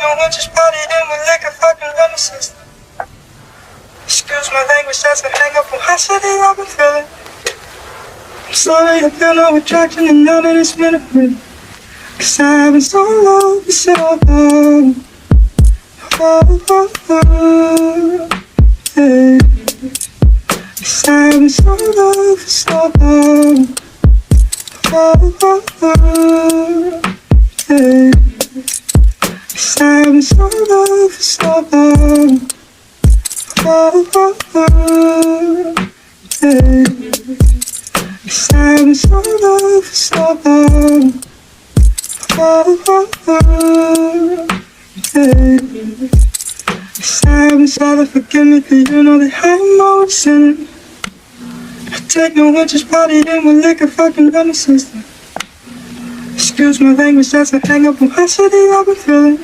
no winter's party in with liquor, fucking lemon system. Excuse my language, that's a hang up on �ㄫ I've been feeling. I'm sorry, I feel no attraction and none of this benefit. Cause I've been so long for so long. Yeah. Cause I've been so long for so long. Yeah. Cause I've been so long for so long. Yeah. Cause I've been so long for so long. Yeah. Cause I've been sorry, forgive me, cause you know that I'm always sinning. I take no winter's party in with liquor, fucking lemon system. Excuse my language, that's a hang up on �ㄫ I've been feeling.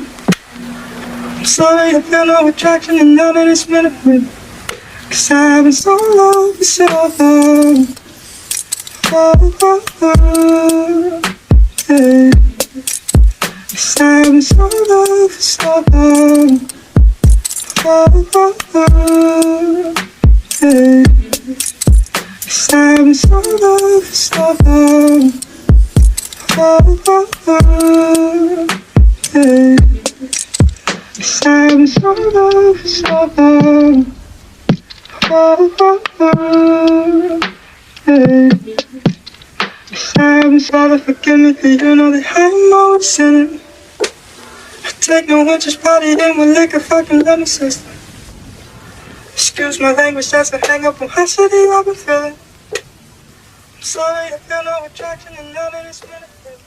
I'm sorry, I feel no attraction and none of this benefit. Cause I've been so long for so long. Yeah. Cause I've been so long for so long. Yeah. Cause I've been so long for so long. Yeah. Cause I've been so long for so long. Yeah. Cause I've been sorry, forgive me, cause you know that I'm always sinning. I take no winter's party in with liquor, fucking lemon system. Excuse my language, that's a hang up on �ㄫ I've been feeling. I'm sorry, I feel no attraction and none of this benefit.